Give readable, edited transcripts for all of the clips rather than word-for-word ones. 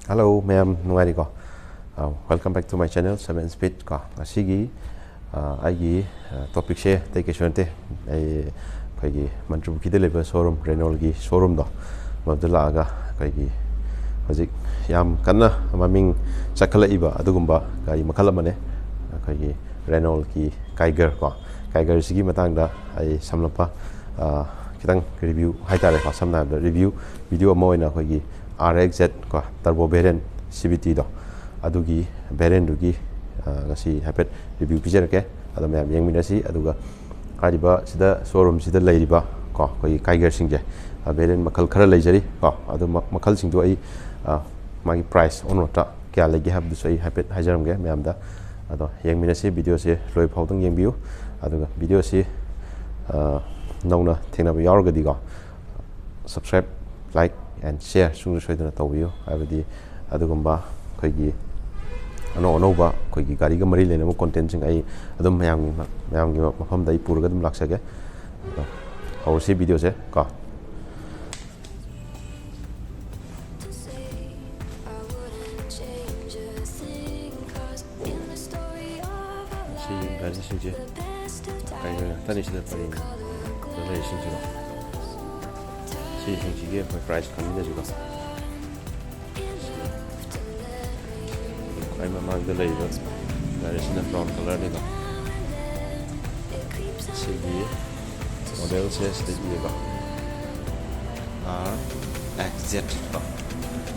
Hello, ma'am. Nungari ko. Welcome back to my channel, 7 Speed ko. Asigi aigi topic share take shonte ai koi Manchu ki deliver showroom Renault gi showroom do modula aga koi hojik yam kanna maming sakhala iba adugumba gari makhala mane koi Renault ki Kiger ko Kiger sigi matang da ai samlapa kitang review haitare ko samna review video mo ina koi RXZ ko turbo variant CVT do adugi variant dugi ngasi hapet review picture ke ada mayam yang minasi aduga kariba sida showroom sida leiriba ko koi Kiger singje variant makal khara leijari ko adu makal sing do ai magi price onota kya legi have du sai hapet hajaram ge mayam da ado yang minasi video se loi phaudang yang biu aduga video se nongna thengna ba yaur gadi ko subscribe like and share sung soidana tawbiyo abadi adugumba koi ano ba koi gari ga mari lena mo content sing ai adum mayam gi mafam dai purga dum laksage aur se video se ka si gari sing je kai ga tani sida pari dole sing je si sing ji ge price kan ni juga I'm among the labels. There is in the brown color. See the model says the RXZ.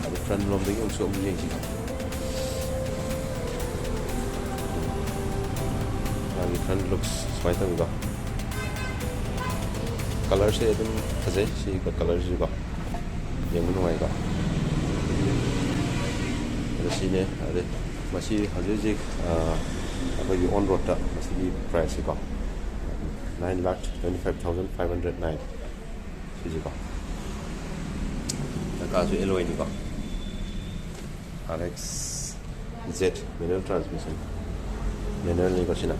The front of the also the front looks quite a bit. Color say see the colors you got. Young and got. The scene masih hajik abagi on road ta masih price ko 9,25,509 siji ko taka ju alloy ni ko RXZ manual transmission manual ni ko sina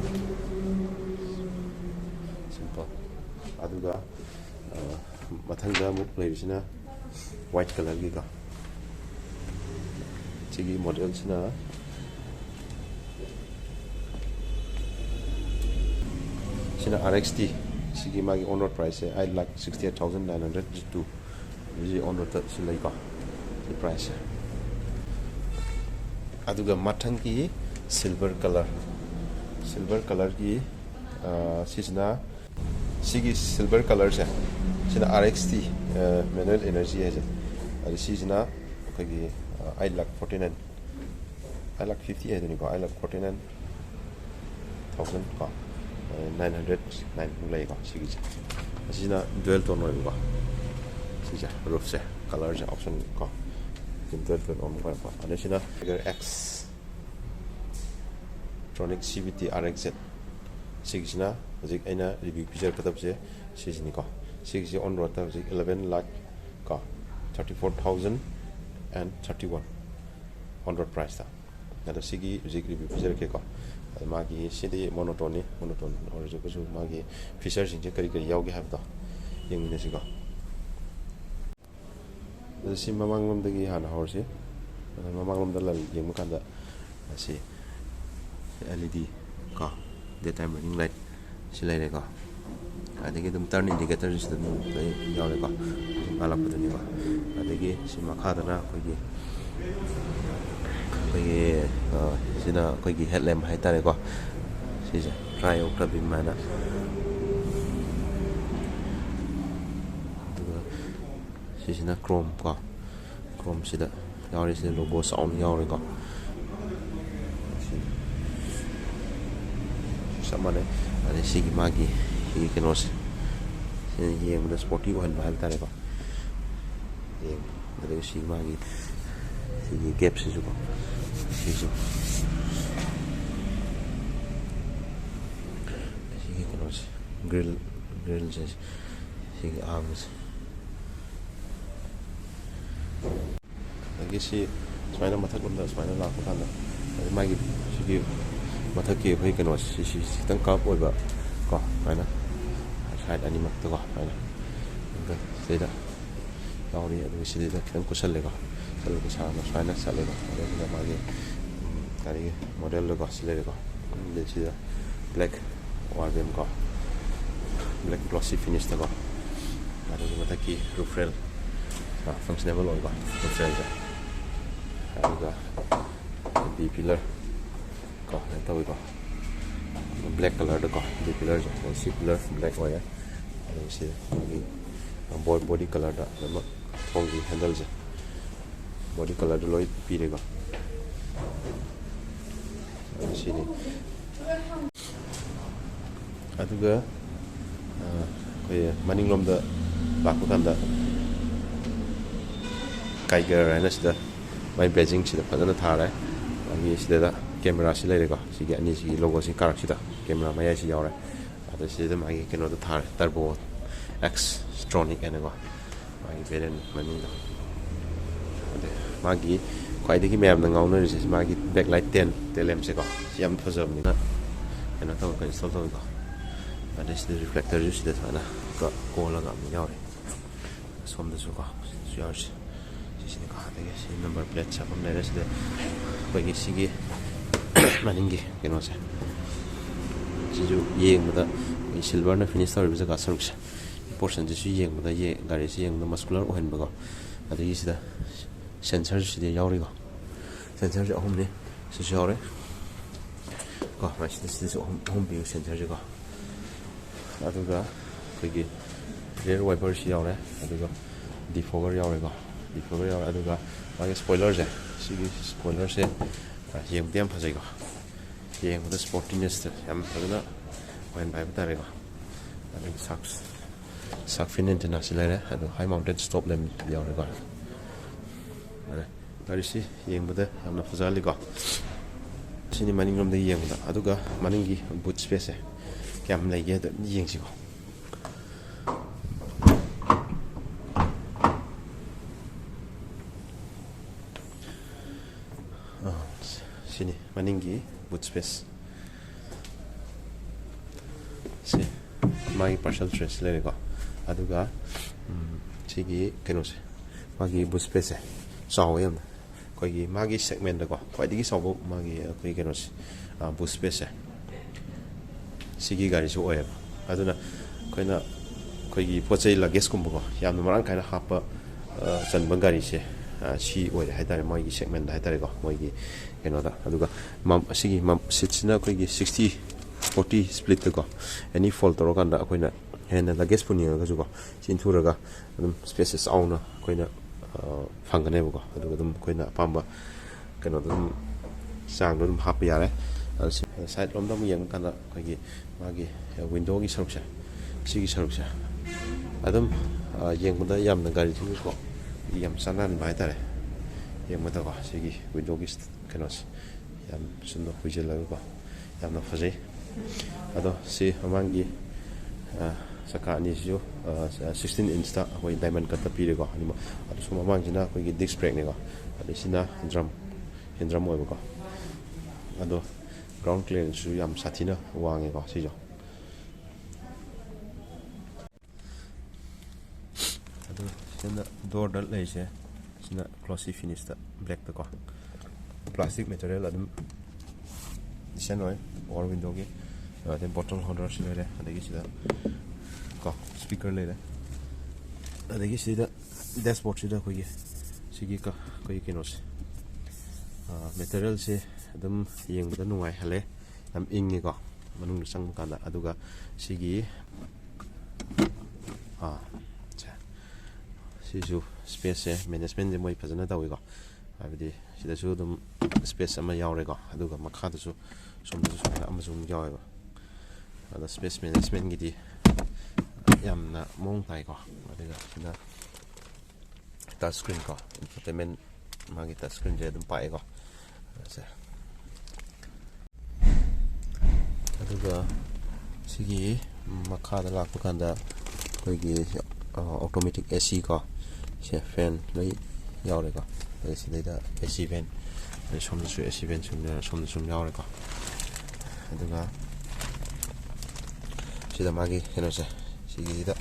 simple aduga mathanga muk leisina white color gi ka sigi model sina RXT sigi magi on road price I like 68,902 ji on road silai ka the price aduga mathang ki silver color ki sisna sigi silver color se sina RXT manual energy hai adi sisna kagi I like 49 I like 50 hai ni ko I like 49,000 ka 909 lei ko sigi asina dual tone oi ko sija roof se color je option ko dual tone on ko adesina X Tronic CVT RXZ sigina jik aina review picture katab je sijini ko sigi on road ta jik 11 lakh ka 34,031 on road price ta ada sigi jik review picture ke ko magi sidi monotone or jo ko magi features in je kari yauge have da yang ni sigo si mamanglam dagi hana horse mamanglam dal yang makanda si LED ka daytime running light silai re ka adegi dum turn indicator is the yaure ka alak padani ka adegi si makha dana ko gi sina koi headlamp hai tare ko sija try out bim mana sina chrome sida yauri sida logo sound yauri ko samane ade sigi magi sigi kenos sina ye mo sporty ko hal tare ko ye ade sigi magi sigi gap siju ko sigi kenos grill just sigi arms lagi si semuanya mathak benda semuanya laku kan ada magi sigi mathak ke bhai kenos si tang kap oi ba ko mana side ani mak to ko mana seda yauri adu sidi da kan kusal le ko ꯀꯂꯔꯒꯤ ꯁꯥꯔꯅ ꯁꯨꯃꯥꯏꯅ ꯆꯠꯂꯦꯀꯣ ꯑꯗꯨꯒ ꯃꯥꯒꯤ ꯒꯥꯔꯤꯒꯤ ꯃꯣꯗꯦꯜꯗꯀꯣ ꯁꯤ ꯂꯩꯔꯦꯀꯣ ꯁꯤꯗ black ꯋꯥꯔꯕꯦꯝ ꯀꯣ black ꯒ꯭ꯂꯣꯁꯤ ꯐꯤꯅꯤꯁꯇꯀꯣ ꯑꯗꯨꯒꯤ ꯃꯊꯛꯀꯤ ꯔꯨꯐ ꯔꯦꯜ ꯐꯪꯁꯅꯦꯕꯜ ꯑꯣꯏꯀꯣ ꯔꯨꯐ ꯔꯦꯜꯁꯦ ꯑꯗꯨꯒ ꯕꯤ ꯄꯤꯂꯔ ꯀꯣ ꯇꯧꯋꯤꯀꯣ ꯕ꯭ꯂꯦꯛ ꯀꯂꯔꯗꯀꯣ ꯕꯤ ꯄꯤꯂꯔꯁꯦ ꯁꯤ ꯄꯤꯂꯔ ꯕ꯭ꯂꯦꯛ ꯑꯣꯏꯔꯦ ꯑꯗꯨꯒ ꯁꯤ ꯃꯥꯒꯤ ꯕꯣꯗꯤ ꯀꯂꯔꯗ ꯑꯗꯨꯃꯛ ꯊꯣꯡꯒꯤ ꯍꯦꯟꯗꯜꯁꯦ ꯕꯣꯗꯤ ꯀꯂꯔꯗ ꯂꯣꯏ ꯄꯤꯔꯦꯀꯣ ꯁꯤꯅꯤ ꯑꯗꯨꯒ ꯑꯩꯈꯣꯏ ꯃꯅꯤꯡꯂꯣꯝꯗ ꯂꯥꯛꯄ ꯀꯥꯟꯗ ꯀꯥꯏꯒꯔ ꯍꯥꯏꯅ ꯁꯤꯗ ꯃꯥꯏ ꯕꯦꯖꯤꯡ ꯁꯤꯗ ꯐꯖꯅ ꯊꯥꯔꯦ ꯃꯥꯒꯤ ꯁꯤꯗ ꯀꯦꯃꯦꯔꯥꯁꯤ ꯂꯩꯔꯦꯀꯣ ꯁꯤꯒꯤ ꯑꯅꯤꯁꯤꯒꯤ ꯂꯣꯒꯣꯁꯤ ꯀꯥꯔꯛꯁꯤꯗ ꯀꯦꯃꯦꯔꯥ ꯃꯌꯥꯏꯁꯤ ꯌꯥꯎꯔꯦ ꯑꯗ ꯁꯤꯗ ꯃꯥꯒꯤ ꯀꯩꯅꯣꯗꯣ ꯊꯥꯔꯦ ꯇꯔꯕꯣ ꯑꯦꯛꯁ ꯁ꯭ꯇ꯭ꯔꯣꯅꯤꯛ ꯍꯥꯏꯅꯀꯣ ꯃꯥꯒꯤ ꯚꯦꯔꯤꯌꯟ ꯃꯃꯤꯡꯗꯣ ꯑꯗꯩ ꯃꯥꯒꯤ ꯈ꯭ꯋꯥꯏꯗꯒꯤ ꯃꯌꯥꯝꯅ ꯉꯥꯎꯅꯔꯤꯁꯦ ꯃꯥꯒꯤ ꯕꯦꯛꯂꯥꯏꯠ ꯇꯦꯂꯦꯝꯁꯦꯀꯣ ꯁꯤ ꯌꯥꯝ ꯐꯖꯕꯅꯤꯅ ꯀꯩꯅꯣ ꯇꯧꯔꯒ ꯏꯟꯁꯇꯣꯜ ꯇꯧꯋꯤꯀꯣ ꯑꯗꯩ ꯁꯤꯗ ꯔꯤꯐ꯭ꯂꯦꯛꯇꯔꯁꯨ ꯁꯤꯗ ꯁꯨꯃꯥꯏꯅ ꯀꯣꯜꯂꯒ ꯑꯃꯨꯛ ꯌꯥꯎꯔꯦ ꯁꯣꯝꯗꯁꯨ ꯀꯣ ꯁꯤꯗꯁꯨ ꯌꯥꯎꯔꯤꯁꯦ ꯁꯤꯁꯤꯅꯤꯀꯣ ꯑꯗꯒꯤ ꯁꯤ ꯅꯝꯕꯔ ꯄ꯭ꯂꯦꯠ ꯁꯥꯐꯝ ꯂꯩꯔꯦ ꯁꯤꯗ ꯑꯩꯈꯣꯏꯒꯤ ꯁꯤꯒꯤ ꯃꯅꯤꯡꯒꯤ ꯀꯩꯅꯣꯁꯦ ꯁꯤꯁꯨ ꯌꯦꯡꯕꯗ ꯑꯩꯈꯣꯏ ꯁꯤꯜꯚꯔꯅ ꯐꯤꯅꯤꯁ ꯇꯧꯔꯤꯕ ꯖꯒꯥ ꯁꯔꯨꯛꯁꯦ ꯄꯣꯔꯁꯟꯁꯤꯁꯨ ꯌꯦꯡꯕꯗ ꯒꯥꯔꯤꯁꯤ ꯌꯦꯡꯕꯗ ꯃꯁꯀꯨꯂꯔ ꯑꯣꯏꯍꯟꯕꯀꯣ ꯑꯗꯒꯤ ꯁꯤꯗ ꯁꯦꯟꯁꯔꯁꯨ ꯁꯤꯗ ꯌꯥꯎꯔꯤꯀꯣ ꯁꯦꯟꯁꯔꯁꯦ ꯑꯍꯨꯝꯅꯤ ꯁꯤꯁꯨ ꯌꯥꯎꯔꯦ ꯀꯣ ꯁꯤꯗꯁꯨ ꯑꯍꯨꯝ ꯄꯤꯌꯨ ꯁꯦꯟꯁꯔꯁꯦꯀꯣ ꯑꯗꯨꯒ ꯑꯩꯈꯣꯏꯒꯤ ꯔꯤꯌꯔ ꯋꯥꯏꯄꯔꯁꯤ ꯌꯥꯎꯔꯦ ꯑꯗꯨꯒ ꯗꯤꯐꯣꯒꯔ ꯌꯥꯎꯔꯦꯀꯣ ꯗꯤꯐꯣꯒꯔ ꯌꯥꯎꯔꯦ ꯑꯗꯨꯒ ꯃꯥꯒꯤ ꯁ꯭ꯄꯣꯏꯂꯔꯁꯦ ꯁꯤꯒꯤ ꯁ꯭ꯄꯣꯏꯂꯔꯁꯦ ꯌꯦꯡꯕꯗ ꯌꯥꯝ ꯐꯖꯩꯀꯣ ꯌꯦꯡꯕꯗ ꯁ꯭ꯄꯣꯔꯇꯤꯅꯦꯁꯇ ꯌꯥꯝ ꯐꯖꯅ ꯑꯣꯏꯍꯟꯕ ꯍꯥꯏꯕ ꯇꯥꯔꯦꯀꯣ ꯑꯗꯨꯒꯤ ꯁꯥꯔꯛ ꯐꯤꯟ ꯑꯦꯟꯇꯦꯅꯥꯁꯤ ꯂꯩꯔꯦ ꯑꯗꯨ ꯍꯥꯏ ꯃꯥꯎꯟꯇꯦꯠ ꯁ꯭ꯇꯣꯞ ꯂꯦꯝ ꯌꯥꯎꯔꯦꯀꯣ ꯒꯥꯔꯤꯁꯤ ꯌꯦꯡꯕꯗ ꯌꯥꯝꯅ ꯐꯖꯍꯜꯂꯤꯀꯣ ꯁꯤꯅꯤ ꯃꯅꯤꯡꯂꯣꯝꯗ ꯌꯦꯡꯕꯗ ꯑꯗꯨꯒ ꯃꯅꯤꯡꯒꯤ ꯕꯨꯠ ꯁ꯭ꯄꯦꯁꯁꯦ ꯀꯌꯥꯝ ꯂꯩꯒꯦ ꯑꯗꯨ ꯌꯦꯡꯁꯤꯀꯣ sini maninggi boot space si magi partial trace le ko aduga sigi kenose magi boot space saw yam koigi magi segment ko kwaidigi saw magi koi kenose boot space sigi gari su oya aduna koina koigi pochai luggage kumba ko yamna marang kaina hapa chanbang gari se si oya haitare magi segment haitare ko magi kenoda aduga sigi sitsina koigi 60-40 split ko any fault ro kanda koina hena luggage puninga ko sinthuraga adum spaces auna koina fangane ko aduga dum koina pamba kenoda dum sang dum hap yare side rom dam yang kanda koigi magi window gi saruksa sigi saruksa adum yengda yamna gari thu ko yam sanan bai tare yengda ko sigi window gi kenos yam sundo hujela ko yamna faje ado si amangi saka ni ju 16 inch ta koi diamond cut pi ko ani ado so mamang jina koi gi disc brake ne ko ado sina drum oi ko ado ground clearance su yam sathina wange ko si jo ado sina door dal le se sina glossy finish ta black ta ko plastic material adum design oi or window gi then bottle holder si le adagi sida ko speaker le adagi sida dashboard sida ko gi sigi ka ko gi kinos material se adum yengda nungai hale am ingi ko manung sang kanda aduga sigi sisu space management je moi phajana tawi ko abidi sida su dum space ama yaure ko aduga makha da su somda su amazon yawe ko ada space management gidi yamna mong tai ko aduga sida touch screen ko infotainment magi touch screen je dum pai ko aduga sigi makha da lakpa kanda koigi automatic AC ko se fan loi yaure ko sida AC fan somda su AC fan somda yaure ko aduga sida magi keno se sigi da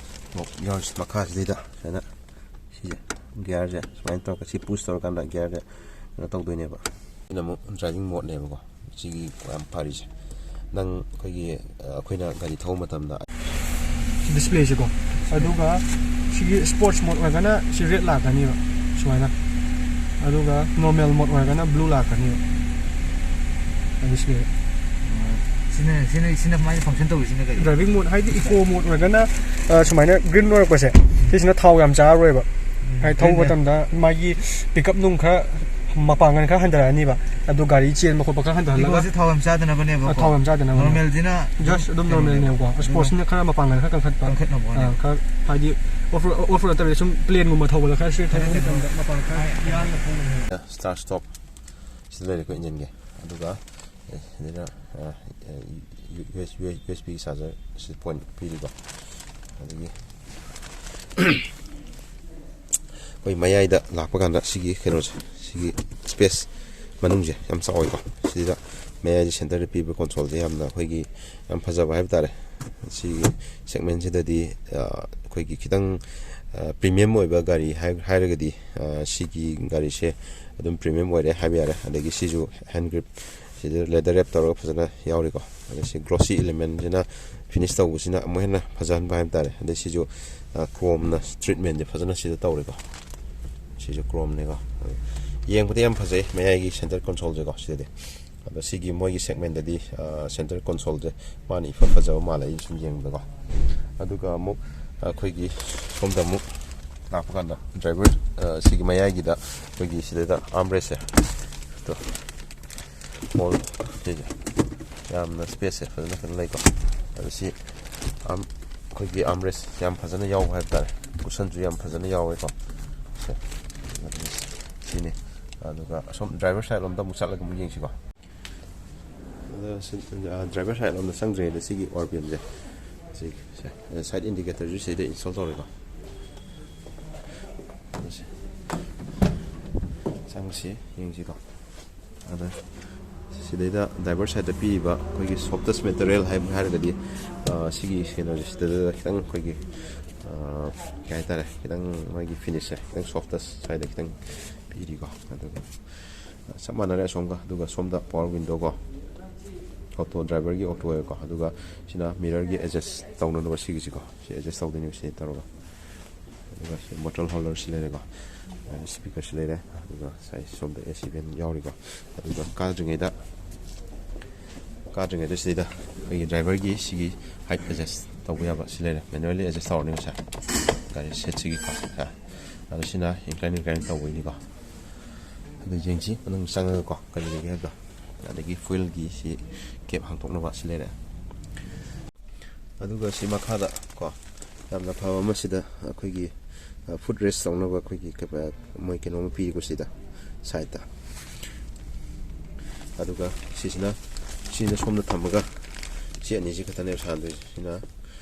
yaure makha sida sana sida ꯒꯤꯌꯔꯁꯦ ꯁꯨꯃꯥꯏꯅ ꯇꯧꯔꯒ ꯁꯤ push ꯇꯧꯔꯀꯥꯟꯗ ꯒꯤꯌꯔꯁꯦ ꯀꯩꯅꯣ ꯇꯧꯗꯣꯏꯅꯦꯕ ꯁꯤꯅ ꯑꯃꯨꯛ driving ꯃꯣꯠꯅꯦꯕꯀꯣ ꯁꯤꯒꯤ ꯌꯥꯝ ꯐꯔꯤꯁꯦ ꯅꯪ ꯑꯩꯈꯣꯏꯅ ꯒꯥꯔꯤ ꯊꯧꯕ ꯃꯇꯝꯗ ꯗꯤꯁꯄ꯭ꯂꯦꯁꯦꯀꯣ ꯑꯗꯨꯒ ꯁꯤꯒꯤ ꯁ꯭ꯄꯣꯔꯠꯁ ꯃꯣꯠ ꯑꯣꯏꯔꯒꯅ ꯁꯤ ꯔꯦꯗ ꯂꯥꯛꯀꯅꯤꯕ ꯁꯨꯃꯥꯏꯅ ꯑꯗꯨꯒ ꯅꯣꯔꯃꯦꯜ ꯃꯣꯠ ꯑꯣꯏꯔꯒꯅ ꯕ꯭ꯂꯨ ꯂꯥꯛꯀꯅꯤꯕ ꯗꯤꯁꯄ꯭ꯂꯦ ꯁꯤꯅ ꯀꯃꯥꯏꯅ ꯐꯪꯁꯟ ꯇꯧꯔꯤꯁꯤꯅ ꯀꯩ ꯗ꯭ꯔꯥꯏꯚꯤꯡ ꯃꯣꯠ ꯍꯥꯏꯗꯤ ꯏꯀꯣ ꯃꯣꯠ ꯑꯣꯏꯔꯒꯅ ꯁꯨꯃꯥꯏꯅ ꯒ꯭ꯔꯤꯟ ꯑꯣꯏꯔꯛꯄꯁꯦ ꯁꯤꯁꯤꯅ ꯊꯥꯎ ꯌꯥꯝ ꯆꯥꯔꯔꯣꯏꯕ ꯍꯥꯏꯗꯤ ꯊꯧꯕ ꯃꯇꯝꯗ ꯃꯥꯒꯤ ꯄꯤꯀꯞ ꯅꯨꯡ ꯈꯔ ꯃꯄꯥꯡꯒꯜ ꯈꯔ ꯍꯟꯊꯔꯛꯑꯅꯤꯕ ꯑꯗꯨ ꯒꯥꯔꯤ ꯆꯦꯟꯕ ꯈꯣꯠꯄ ꯈꯔ ꯍꯟꯊꯍꯜꯂꯒ ꯊꯥꯎ ꯌꯥꯝ ꯆꯥꯗꯅꯕꯅꯦꯕ ꯊꯥꯎ ꯌꯥꯝ ꯆꯥꯗꯅꯕ ꯅꯣꯔꯃꯦꯜꯁꯤꯅ ꯖꯁ ꯑꯗꯨꯝ ꯅꯣꯔꯃꯦꯜꯅꯦꯕꯀꯣ ꯁ꯭ꯄꯣꯔꯠꯁꯤꯅ ꯈꯔ ꯃꯄꯥꯡꯒꯜ ꯈꯔ ꯀꯟꯈꯠꯅꯕ ꯈꯔ ꯍꯥꯏꯗꯤ ꯑꯣꯐ ꯔꯣꯗ ꯅꯠꯇꯕꯤꯗ ꯁꯨꯝ ꯄ꯭ꯂꯦꯟꯒꯨꯝꯕ ꯊꯧꯕꯗ ꯈꯔ ꯁ꯭ꯇ꯭ꯔꯦꯠ ꯊꯧꯕ ꯃꯇꯝꯗ ꯃꯄꯥꯡꯒꯜ ꯈꯔ ꯌꯥꯡꯅ ꯊꯧꯕ ꯁ꯭ꯇꯥꯔꯠ ꯁ꯭ꯇꯣꯞ ꯁꯤꯗ ꯂꯩꯔꯦꯀꯣ ꯏꯟꯖꯤꯟꯒꯤ ꯑꯗꯨꯒ ꯁꯤꯗ USB ꯆꯥꯔꯖꯔ ꯁꯤ ꯄꯣꯏꯟ ꯄꯤꯔꯤꯀꯣ ꯑꯗꯒꯤ ꯑꯩꯈꯣꯏ ꯃꯌꯥꯏꯗ ꯂꯥꯛꯄ ꯀꯥꯟꯗ ꯁꯤꯒꯤ ꯀꯩꯅꯣꯁꯦ ꯁꯤꯒꯤ ꯁ꯭ꯄꯦꯁ ꯃꯅꯨꯡꯁꯦ ꯌꯥꯝ ꯆꯥꯎꯋꯤꯀꯣ ꯁꯤꯗ ꯃꯌꯥꯏꯗ ꯁꯦꯟꯇꯔꯗ ꯄꯤꯕ ꯀꯣꯟꯁꯣꯜꯁꯦ ꯌꯥꯝꯅ ꯑꯩꯈꯣꯏꯒꯤ ꯌꯥꯝ ꯐꯖꯕ ꯍꯥꯏꯕ ꯇꯥꯔꯦ ꯁꯤꯒꯤ ꯁꯦꯒꯃꯦꯟꯁꯤꯗꯗꯤ ꯑꯩꯈꯣꯏꯒꯤ ꯈꯤꯇꯪ ꯄ꯭ꯔꯤꯃꯤꯌꯝ ꯑꯣꯏꯕ ꯒꯥꯔꯤ ꯍꯥꯏꯔꯒꯗꯤ ꯁꯤꯒꯤ ꯒꯥꯔꯤꯁꯦ ꯑꯗꯨꯝ ꯄ꯭ꯔꯤꯃꯤꯌꯝ ꯑꯣꯏꯔꯦ ꯍꯥꯏꯕ ꯌꯥꯔꯦ ꯑꯗꯒꯤ ꯁꯤꯁꯨ ꯍꯦꯟ ꯒ꯭ꯔꯤꯞ ꯁꯤꯗ ꯂꯦꯗꯔ ꯔꯦꯞ ꯇꯧꯔꯒ ꯐꯖꯅ ꯌꯥꯎꯔꯤꯀꯣ ꯑꯗꯩ ꯁꯤ ꯒ꯭ꯂꯣꯁꯤ ꯏꯂꯤꯃꯦꯟꯁꯤꯅ ꯐꯤꯅꯤꯁ ꯇꯧꯕꯁꯤꯅ ꯑꯃꯨꯛ ꯍꯦꯟꯅ ꯐꯖꯍꯟꯕ ꯍꯥꯏꯕ ꯇꯥꯔꯦ ꯑꯗꯩ ꯁꯤꯁꯨ ꯀ꯭ꯔꯣꯝꯅ ꯇ꯭ꯔꯤꯠꯃꯦꯟꯁꯦ ꯐꯖꯅ ꯁꯤꯗ ꯇꯧꯔꯦꯀꯣ ꯁꯤꯁꯨ ꯀ꯭ꯔꯣꯝꯅꯦꯀꯣ ꯌꯦꯡꯕꯗ ꯌꯥꯝ ꯐꯖꯩ ꯃꯌꯥꯏꯒꯤ ꯁꯦꯟꯇꯔ ꯀꯣꯟꯁꯣꯜꯁꯦꯀꯣ ꯁꯤꯗꯗꯤ ꯑꯗꯣ ꯁꯤꯒꯤ ꯃꯣꯏꯒꯤ ꯁꯦꯒꯃꯦꯟꯗꯗꯤ ꯁꯦꯟꯇꯔ ꯀꯣꯟꯁꯣꯜꯁꯦ ꯃꯥꯅ ꯏꯐ ꯐꯖꯕ ꯃꯥꯜꯂꯦ ꯑꯩ ꯁꯨꯝ ꯌꯦꯡꯕꯗꯀꯣ ꯑꯗꯨꯒ ꯑꯃꯨꯛ ꯑꯩꯈꯣꯏꯒꯤ ꯁꯣꯝꯗ ꯑꯃꯨꯛ ꯂꯥꯛꯄ ꯀꯥꯟꯗ ꯗ꯭ꯔꯥꯏꯚꯔ ꯁꯤꯒꯤ ꯃꯌꯥꯏꯒꯤꯗ ꯑꯩꯈꯣꯏꯒꯤ ꯁꯤꯗꯩꯗ ꯑꯥꯔꯝꯔꯦꯁꯁꯦ ꯍꯣꯜ ꯁꯤꯁꯦ ꯌꯥꯝꯅ ꯁ꯭ꯄꯦꯁꯁꯦ ꯐꯖꯅ ꯂꯩꯀꯣ ꯑꯗꯣ ꯁꯤ ꯑꯩꯈꯣꯏꯒꯤ ꯑꯥꯔꯝꯔꯦꯁ ꯌꯥꯝ ꯐꯖꯅ ꯌꯥꯎꯕ ꯍꯥꯏꯕ ꯇꯥꯔꯦ ꯀꯨꯁꯟꯁꯨ ꯌꯥꯝ ꯐꯖꯅ ꯌꯥꯎꯋꯦꯀꯣ ꯁꯤꯅꯤ ꯑꯗꯨꯒ ꯑꯁꯣꯝ ꯗ꯭ꯔꯥꯏꯚꯔ ꯁꯥꯏꯠ ꯂꯣꯝꯗ ꯑꯃꯨꯛ ꯆꯠꯂꯒ ꯑꯃꯨꯛ ꯌꯦꯡꯁꯤꯀꯣ ꯑꯗꯣ ꯗ꯭ꯔꯥꯏꯚꯔ ꯁꯥꯏꯠ ꯂꯣꯝꯗ ꯆꯪꯗ꯭ꯔꯤꯉꯩꯗ ꯁꯤꯒꯤ ꯑꯣꯔꯕꯤएमꯁꯦ ꯁꯤꯁꯦ ꯁꯥꯏꯠ ꯏꯟꯗꯤꯀꯦꯇꯔꯁꯨ ꯁꯤꯗ ꯏꯟꯁꯇꯣꯜ ꯇꯧꯔꯦꯀꯣ ꯆꯪꯁꯤ ꯌꯦꯡꯁꯤꯀꯣ ꯑꯗ ꯁꯤꯗꯩꯗ ꯗ꯭ꯔꯥꯏꯚꯔ ꯁꯥꯏꯠꯇ ꯄꯤꯔꯤꯕ ꯑꯩꯈꯣꯏꯒꯤ ꯁꯣꯐꯇꯦꯁ ꯃꯦꯇꯔꯤꯌꯦꯜ ꯍꯥꯏꯔꯒꯗꯤ ꯁꯤꯒꯤ ꯀꯩꯅꯣꯁꯦ ꯁꯤꯗ ꯈꯤꯇꯪ ꯑꯩꯈꯣꯏꯒꯤ ꯀꯩ ꯍꯥꯏꯇꯥꯔꯦ ꯈꯤꯇꯪ ꯃꯥꯒꯤ ꯐꯤꯅꯤꯁꯁꯦ ꯈꯤꯇꯪ ꯁꯣꯐꯇꯦꯁ ꯁꯥꯏꯗ ꯈꯤꯇꯪ ꯄꯤꯔꯤꯀꯣ ꯑꯗꯨꯒ ꯆꯞ ꯃꯥꯟꯅꯔꯦ ꯑꯁꯣꯝꯒ ꯑꯗꯨꯒ ꯁꯣꯝꯗ ꯄꯋꯥꯔ ꯋꯤꯟꯗꯣꯀꯣ ꯑꯣꯇꯣ ꯗ꯭ꯔꯥꯏꯚꯔꯒꯤ ꯑꯣꯇꯣ ꯑꯣꯏꯀꯣ ꯑꯗꯨꯒ ꯁꯤꯅ ꯃꯤꯔꯔꯒꯤ ꯑꯦꯗꯖꯁ ꯇꯧꯅꯅꯕ ꯁꯤꯒꯤꯁꯤꯀꯣ ꯁꯤ ꯑꯦꯗꯖꯁ ꯇꯧꯗꯣꯏꯅꯦꯕ ꯁꯤ ꯇꯧꯔꯒ ꯑꯗꯨꯒ ꯁꯤ ꯕꯣꯇꯜ ꯍꯣꯜꯗꯔꯁꯤ ꯂꯩꯔꯦꯀꯣ ꯁ꯭ꯄꯤꯀꯔꯁꯤ ꯂꯩꯔꯦ ꯑꯗꯨꯒ ꯁꯣꯝꯗ AC ꯚꯦꯟ ꯌꯥꯎꯔꯤꯀꯣ ꯑꯗꯨꯒ ꯀꯥꯗ꯭ꯔꯤꯉꯩꯗ ꯁꯤꯗꯩꯗ ꯑꯩꯈꯣꯏꯒꯤ ꯗ꯭ꯔꯥꯏꯚꯔꯒꯤ ꯁꯤꯒꯤ ꯍꯥꯏꯠ ꯑꯦꯗꯖꯁ ꯇꯧꯕ ꯌꯥꯕ ꯁꯤ ꯂꯩꯔꯦ ꯃꯦꯅꯨꯋꯦꯜꯂꯤ ꯑꯦꯗꯖꯁ ꯇꯧꯔꯅꯤ ꯉꯁꯥꯏ ꯒꯥꯔꯤ ꯁꯦꯠꯁꯤꯒꯤꯀꯣ ꯑꯗꯣ ꯁꯤꯅ ꯏꯟꯀ꯭ꯂꯥꯏꯟ ꯇꯧꯕꯩꯅꯤꯀꯣ ꯑꯗꯨ ꯌꯦꯡꯁꯤ ꯃꯅꯨꯡ ꯆꯪꯉꯒꯀꯣ ꯀꯔꯤ ꯂꯩꯒꯦ ꯍꯥꯏꯕꯗꯣ ꯑꯗꯒꯤ ꯐꯨꯏꯜꯒꯤ ꯁꯤ ꯀꯦꯞ ꯍꯥꯡꯇꯣꯛꯅꯕ ꯁꯤ ꯂꯩꯔꯦ ꯑꯗꯨꯒ ꯁꯤ ꯃꯈꯥꯗ ꯀꯣ ꯌꯥꯝꯅ ꯐꯕ ꯑꯃ ꯁꯤꯗ ꯑꯩꯈꯣꯏꯒꯤ ꯐꯨꯠ ꯔꯦꯁ ꯇꯧꯅꯕ ꯑꯩꯈꯣꯏꯒꯤ ꯃꯣꯏ ꯀꯩꯅꯣꯝꯃ ꯄꯤꯔꯤꯀꯣ ꯁꯤꯗ ꯁꯥꯏꯗꯇ ꯑꯗꯨꯒ ꯁꯤꯅ ꯁꯣꯝꯗ ꯊꯝꯃꯒ ꯁꯤ ꯑꯅꯤꯁꯤ ꯈꯛꯇꯅꯦꯕ ꯁꯥꯟꯅꯗꯣꯏꯁꯦ ꯁꯤꯅ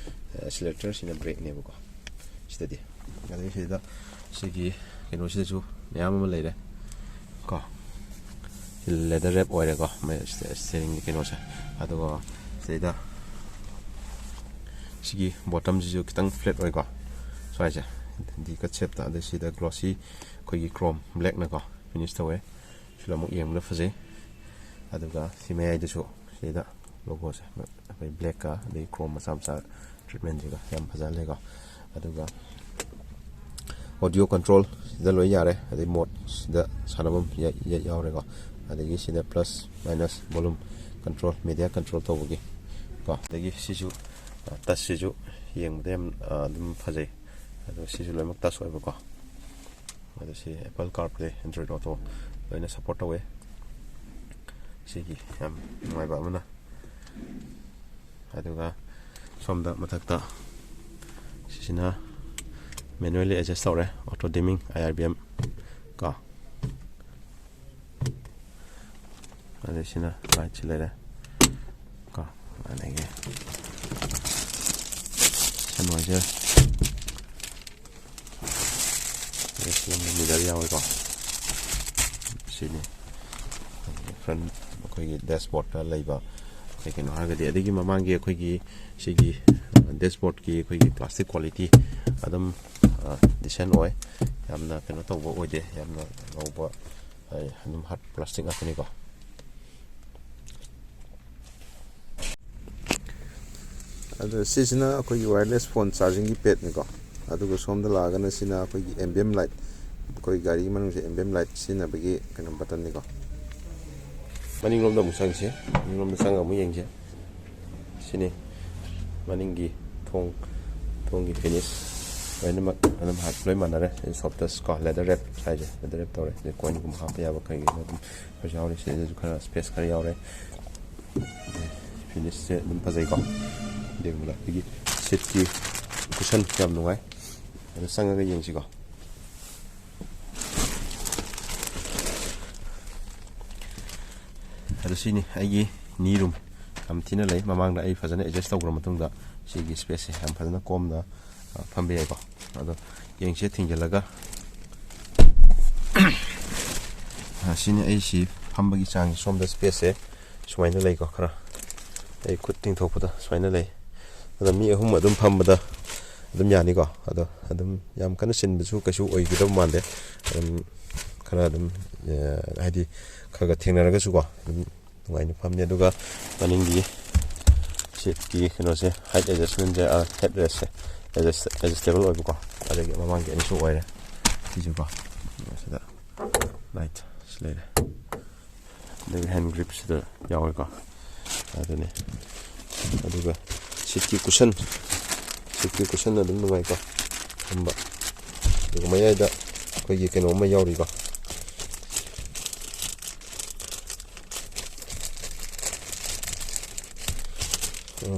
ꯑꯦꯛꯁꯤꯂꯦꯇꯔ ꯁꯤꯅ ꯕ꯭ꯔꯦꯛꯅꯦꯕꯀꯣ ꯁꯤꯗꯗꯤ ꯑꯗꯒꯤ ꯁꯤꯗ ꯁꯤꯒꯤ ꯀꯩꯅꯣꯁꯤꯗꯁꯨ ꯃꯌꯥꯝ ꯑꯃ ꯂꯩꯔꯦ ꯀꯣ ꯂꯦꯗꯔ ꯔꯦꯞ ꯑꯣꯏꯔꯦꯀꯣ ꯁ꯭ꯇꯤꯌꯔꯤꯡꯒꯤ ꯀꯩꯅꯣꯁꯦ ꯑꯗꯨꯒ ꯁꯤꯗꯩꯗ ꯁꯤꯒꯤ ꯕꯣꯇꯝꯁꯤꯁꯨ ꯈꯤꯇꯪ ꯐ꯭ꯂꯦꯠ ꯑꯣꯏꯀꯣ ꯁ꯭ꯋꯥꯏꯁꯦ ꯗꯤ ꯀꯠ ꯁꯦꯞꯇ ꯑꯗꯩ ꯁꯤꯗ ꯒ꯭ꯂꯣꯁꯤ ꯑꯩꯈꯣꯏꯒ ꯀ꯭ꯔꯣꯝ ꯕ꯭ꯂꯦꯛꯅꯀꯣ ꯐꯤꯅꯤꯁ ꯇꯧꯋꯦ ꯁꯤꯗ ꯑꯃꯨꯛ ꯌꯦꯡꯕꯗ ꯐꯖꯩ ꯑꯗꯨꯒ ꯁꯤ ꯃꯌꯥꯏꯗꯁꯨ ꯁꯤꯗ ꯂꯣꯒꯣꯁꯦ ꯑꯩꯈꯣꯏ ꯕ꯭ꯂꯦꯛꯀ ꯑꯗꯩ ꯀ꯭ꯔꯣꯝ ꯃꯆꯥ ꯇ꯭ꯔꯤꯠꯃꯦꯟꯁꯤꯒ ꯌꯥꯝ ꯐꯖꯍꯜꯂꯦꯀꯣ ꯑꯗꯨꯒ ꯑꯣꯗꯤꯑꯣ ꯀꯟꯇ꯭ꯔꯣꯜ ꯁꯤꯗ ꯂꯣꯏ ꯌꯥꯔꯦ ꯑꯗꯩ ꯃꯣꯠ ꯁꯤꯗ ꯁꯥꯟꯅꯐꯝ ꯌꯥꯎꯔꯦꯀꯣ ꯑꯗꯒꯤ ꯁꯤꯗ plus minus volume control media control ꯇꯧꯕꯒꯤ ꯀꯣ ꯑꯗꯒꯤ ꯁꯤꯁꯨ ꯇꯆꯁꯤꯁꯨ ꯌꯦꯡꯕꯗ ꯌꯥꯝ ꯑꯗꯨꯝ ꯐꯖꯩ ꯑꯗꯣ ꯁꯤꯁꯨ ꯂꯣꯏꯅꯃꯛ ꯇꯆ ꯑꯣꯏꯕꯀꯣ ꯑꯗꯣ ꯁꯤ ꯑꯦꯄꯜ ꯀꯥꯔꯄ꯭ꯂꯦ ꯑꯦꯟꯗ꯭ꯔꯣꯏꯗ ꯑꯣꯇꯣ ꯂꯣꯏꯅ ꯁꯞꯄꯣꯔꯠ ꯇꯧꯋꯦ ꯁꯤꯒꯤ ꯌꯥꯝ ꯅꯨꯡꯉꯥꯏꯕ ꯑꯃꯅ ꯑꯗꯨꯒ ꯁꯣꯝꯗ ꯃꯊꯛꯇ ꯁꯤꯁꯤꯅ ꯃꯦꯅꯨꯋꯦꯜꯂꯤ ꯑꯦꯗꯖꯁ ꯇꯧꯔꯦ ꯑꯣꯇꯣ ꯗꯤꯃꯤꯡ IRBM ꯀꯣ ꯑꯗꯩ ꯁꯤꯅ ꯂꯥꯏꯠꯁꯤ ꯂꯩꯔꯦ ꯀꯣ ꯑꯗꯒꯤ ꯁꯟꯋꯥꯏꯖꯔ ꯃꯤꯔꯔ ꯌꯥꯎꯋꯦꯀꯣ ꯁꯤꯅꯤ ꯐ꯭ꯔꯟ ꯑꯩꯈꯣꯏꯒꯤ ꯗꯦꯁꯕꯣꯔꯗꯇ ꯂꯩꯕ ꯀꯩꯅꯣ ꯍꯥꯏꯔꯒꯗꯤ ꯑꯗꯒꯤ ꯃꯃꯥꯡꯒꯤ ꯑꯩꯈꯣꯏꯒꯤ ꯁꯤꯒꯤ ꯗꯦꯁꯕꯣꯔꯗꯀꯤ ꯑꯩꯈꯣꯏꯒꯤ ꯄ꯭ꯂꯥꯁꯇꯤꯛ ꯀ꯭ꯋꯥꯂꯤꯇꯤ ꯑꯗꯨꯝ ꯗꯤꯁꯦꯟ ꯑꯣꯏ ꯌꯥꯝꯅ ꯀꯩꯅꯣ ꯇꯧꯕ ꯑꯣꯏꯗꯦ ꯌꯥꯝꯅ ꯉꯧꯕ ꯑꯗꯨꯝ ꯍꯥꯔꯠ ꯄ꯭ꯂꯥꯁꯇꯤꯛ ꯉꯥꯛꯇꯅꯤꯀꯣ ꯑꯗꯨ ꯁꯤꯁꯤꯅ ꯑꯩꯈꯣꯏꯒꯤ ꯋꯥꯌꯔꯂꯦꯁ ꯐꯣꯟ ꯆꯥꯔꯖꯤꯡꯒꯤ ꯄꯦꯗꯅꯤꯀꯣ ꯑꯗꯨꯒ ꯁꯣꯝꯗ ꯂꯥꯛꯑꯒꯅ ꯁꯤꯅ ꯑꯩꯈꯣꯏꯒꯤ ꯑꯦꯝꯕꯤꯌꯝ ꯂꯥꯏꯠ ꯑꯩꯈꯣꯏ ꯒꯥꯔꯤꯒꯤ ꯃꯅꯨꯡꯁꯦ ꯑꯦꯝꯕꯤꯌꯝ ꯂꯥꯏꯠ ꯁꯤꯖꯤꯟꯅꯕꯒꯤ ꯀꯩꯅꯣ ꯕꯇꯟꯅꯤꯀꯣ ꯃꯅꯤꯡꯂꯣꯝꯗ ꯑꯃꯨꯛ ꯆꯪꯁꯤ ꯃꯅꯤꯡꯂꯣꯝꯗ ꯆꯪꯉꯒ ꯑꯃꯨꯛ ꯌꯦꯡꯁꯤ ꯁꯤꯅꯤ ꯃꯅꯤꯡꯒꯤ ꯊꯣꯡꯒꯤ ꯐꯤꯅꯤꯁ ꯂꯣꯏꯅꯃꯛ ꯑꯗꯨꯝ ꯂꯣꯏ ꯃꯥꯟꯅꯔꯦ ꯁꯣꯐꯇꯁ ꯀꯣ ꯂꯦꯗꯔ ꯔꯦꯞ ꯍꯥꯏꯁꯦ ꯂꯦꯗꯔ ꯔꯦꯞ ꯇꯧꯔꯦ ꯀꯣꯏꯟꯒꯨꯝꯕ ꯍꯥꯞꯄ ꯌꯥꯕ ꯀꯩꯒꯤꯅꯣ ꯑꯗꯨꯝ ꯈꯔꯁꯨ ꯌꯥꯎꯔꯦ ꯁꯤꯗꯁꯨ ꯈꯔ ꯁ꯭ꯄꯦꯁ ꯈꯔ ꯌꯥꯎꯔꯦ ꯐꯤꯅꯤꯁꯁꯦ ꯑꯗꯨꯝ ꯐꯖꯩꯀꯣ ꯌꯦꯡꯕꯗ ꯑꯩꯈꯣꯏꯒꯤ ꯁꯤꯠꯀꯤ ꯀꯨꯁꯟ ꯌꯥꯝ ꯅꯨꯡꯉꯥꯏ ꯑꯗꯨ ꯆꯪꯉꯒ ꯌꯦꯡꯁꯤꯀꯣ ꯑꯗꯨ ꯁꯤꯅꯤ ꯑꯩꯒꯤ ꯅꯤ ꯔꯨꯝ ꯌꯥꯝ ꯊꯤꯅ ꯂꯩ ꯃꯃꯥꯡꯗ ꯑꯩ ꯐꯖꯅ ꯑꯦꯗꯖꯁ ꯇꯧꯈ꯭ꯔ ꯃꯇꯨꯡꯗ ꯁꯤꯒꯤ ꯁ꯭ꯄꯦꯁꯁꯦ ꯌꯥꯝ ꯐꯖꯅ ꯀꯣꯝꯅ ꯐꯝꯕ ꯌꯥꯏꯀꯣ ꯑꯗꯣ ꯌꯦꯡꯁꯦ ꯊꯤꯡꯖꯤꯜꯂꯒ ꯁꯤꯅꯤ ꯑꯩ ꯐꯝꯕꯒꯤ ꯆꯥꯡꯁꯦ ꯁꯣꯝꯗ ꯁ꯭ꯄꯦꯁꯁꯦ ꯁꯨꯃꯥꯏꯅ ꯂꯩꯀꯣ ꯈꯔ ꯑꯩ ꯈꯨꯠ ꯇꯤꯡꯊꯣꯛꯄꯗ ꯁꯨꯃꯥꯏꯅ ꯂꯩ ꯑꯗꯣ ꯃꯤ ꯑꯍꯨꯝ ꯑꯗꯨꯝ ꯐꯝꯕꯗ ꯑꯗꯨꯝ ꯌꯥꯅꯤꯀꯣ ꯑꯗꯣ ꯑꯗꯨꯝ ꯌꯥꯝ ꯀꯟꯅ ꯆꯤꯟꯕꯁꯨ ꯀꯩꯁꯨ ꯑꯣꯏꯒꯗꯕ ꯃꯥꯟꯗꯦ ꯑꯗꯨꯝ ꯈꯔ ꯑꯗꯨꯝ ꯍꯥꯏꯗꯤ ꯈꯔ ꯊꯦꯡꯅꯔꯒꯁꯨꯀꯣ ꯑꯗꯨꯝ ꯅꯨꯡꯉꯥꯏꯅ ꯐꯝꯅꯤ ꯑꯗꯨꯒ ꯃꯅꯤꯡꯒꯤ ꯁꯤꯠꯀꯤ ꯀꯩꯅꯣꯁꯦ ꯍꯥꯏꯠ ꯑꯦꯗꯖꯁꯃꯦꯟꯁꯦ ꯍꯦꯠ ꯔꯦꯁꯁꯦ ꯑꯦꯗꯖꯁꯇꯦꯕꯜ ꯑꯣꯏꯕꯀꯣ ꯑꯗꯒꯤ ꯃꯃꯥꯡꯒꯤ ꯑꯅꯤꯁꯨ ꯑꯣꯏꯔꯦ ꯁꯤꯁꯨꯀꯣ ꯁꯤꯗ ꯂꯥꯏꯠ ꯁꯤ ꯂꯩꯔꯦ ꯑꯗꯒꯤ ꯍꯦꯟ ꯒ꯭ꯔꯤꯞꯁꯤꯗ ꯌꯥꯎꯋꯦꯀꯣ ꯑꯗꯨꯅꯤ ꯑꯗꯨꯒ ꯁꯤꯠꯀꯤ ꯀꯨꯁꯟ ꯑꯗꯨꯝ ꯅꯨꯡꯉꯥꯏꯀꯣ ꯐꯝꯕ ꯑꯗꯨꯒ ꯃꯌꯥꯏꯗ ꯑꯩꯈꯣꯏꯒꯤ ꯀꯩꯅꯣ ꯑꯃ ꯌꯥꯎꯔꯤꯀꯣ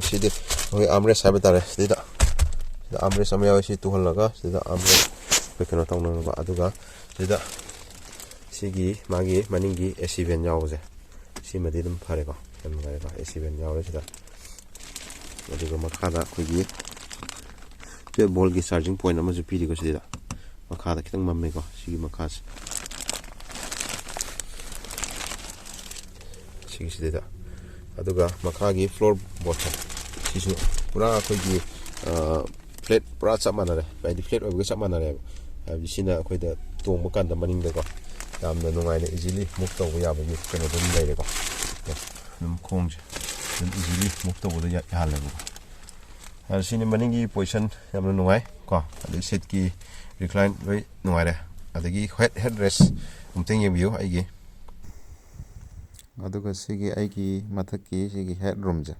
ꯁꯤꯗꯤ ꯑꯩꯈꯣꯏ ꯑꯥꯝꯔꯦꯁ ꯍꯥꯏꯕ ꯇꯥꯔꯦ ꯁꯤꯗ ꯑꯥꯝꯔꯦꯁ ꯑꯃ ꯌꯥꯎꯋꯤ ꯁꯤ ꯇꯨꯍꯜꯂꯒ ꯁꯤꯗ ꯑꯥꯝꯔꯦꯁ ꯑꯩꯈꯣꯏ ꯀꯩꯅꯣ ꯇꯧꯅꯅꯕ ꯑꯗꯨꯒ ꯁꯤꯗ ꯁꯤꯒꯤ ꯃꯥꯒꯤ ꯃꯅꯤꯡꯒꯤ AC ꯚꯦꯟ ꯌꯥꯎꯕꯁꯦ ꯁꯤꯃꯗꯤ ꯑꯗꯨꯝ ꯐꯔꯦꯀꯣ ꯌꯥꯝ ꯅꯨꯡꯉꯥꯏꯔꯦꯀꯣ AC ꯚꯦꯟ ꯌꯥꯎꯔꯦ ꯁꯤꯗ ꯑꯗꯨꯒ ꯃꯈꯥꯗ ꯑꯩꯈꯣꯏꯒꯤ 12 ꯚꯣꯜꯠꯀꯤ ꯆꯥꯔꯖꯤꯡ ꯄꯣꯏꯟꯠ ꯑꯃꯁꯨ ꯄꯤꯔꯤꯀꯣ ꯁꯤꯗ ꯃꯈꯥꯗ ꯈꯤꯇꯪ ꯃꯝꯃꯦꯀꯣ ꯁꯤꯒꯤ ꯃꯈꯥꯁꯦ ꯁꯤꯒꯤꯁꯤꯗ ꯑꯗꯨꯒ ꯃꯈꯥꯒꯤ ꯐ꯭ꯂꯣꯔ ꯕꯣꯔꯠꯁꯦ ꯁꯤꯁꯨ ꯄꯨꯔꯥ ꯑꯩꯈꯣꯏꯒꯤ ꯐ꯭ꯂꯦꯠ ꯄꯨꯔꯥ ꯆꯞ ꯃꯥꯟꯅꯔꯦ ꯍꯥꯏꯗꯤ ꯐ꯭ꯂꯦꯠ ꯑꯣꯏꯕꯒ ꯆꯞ ꯃꯥꯟꯅꯔꯦꯕ ꯍꯥꯏꯕꯗꯤ ꯁꯤꯅ ꯑꯩꯈꯣꯏꯗ ꯇꯣꯡꯕ ꯀꯥꯟꯗ ꯃꯅꯤꯡꯗꯀꯣ ꯌꯥꯝꯅ ꯅꯨꯡꯉꯥꯏꯅ ꯏꯖꯤꯂꯤ ꯃꯨꯚ ꯇꯧꯕ ꯌꯥꯕꯒꯤ ꯀꯩꯅꯣꯗꯣ ꯑꯗꯨꯝ ꯂꯩꯔꯦꯀꯣ ꯑꯗꯨꯝ ꯈꯣꯡꯁꯦ ꯑꯗꯨꯝ ꯏꯖꯤꯂꯤ ꯃꯨꯚ ꯇꯧꯕꯗ ꯌꯥꯍꯜꯂꯦꯕꯀꯣ ꯁꯤꯅꯤ ꯃꯅꯤꯡꯒꯤ ꯄꯣꯖꯤꯁꯟ ꯌꯥꯝꯅ ꯅꯨꯡꯉꯥꯏ ꯀꯣ ꯑꯗꯒꯤ ꯁꯤꯠꯀꯤ ꯔꯤꯀ꯭ꯂꯥꯏꯟ ꯂꯣꯏ ꯅꯨꯡꯉꯥꯏꯔꯦ ꯑꯗꯒꯤ ꯍꯦꯠ ꯔꯦꯁ ꯑꯃꯨꯛꯇꯪ ꯌꯦꯡꯕꯤꯌꯨ ꯑꯩꯒꯤ ꯑꯗꯨꯒ ꯁꯤꯒꯤ ꯑꯩꯒꯤ ꯃꯊꯛꯀꯤ ꯁꯤꯒꯤ ꯍꯦꯠ ꯔꯨꯝꯁꯦ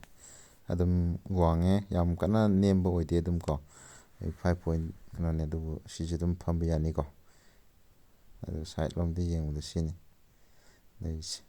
ꯑꯗꯨꯝ ꯋꯥꯡꯉꯦ ꯌꯥꯝ ꯀꯟꯅ ꯅꯦꯝꯕ ꯑꯣꯏꯗꯦ ꯑꯗꯨꯝ ꯀꯣ 5 ꯄꯣꯏꯟꯠ ꯀꯩꯅꯣꯅꯦ ꯑꯗꯨꯕꯨ ꯁꯤꯁꯨ ꯑꯗꯨꯝ ꯐꯝꯕ ꯌꯥꯅꯤꯀꯣ ꯑꯗꯨ ꯁꯥꯏꯠ ꯂꯣꯝꯗ ꯌꯦꯡꯕꯗ ꯁꯤꯅꯤ ꯂꯩꯔꯤꯁꯦ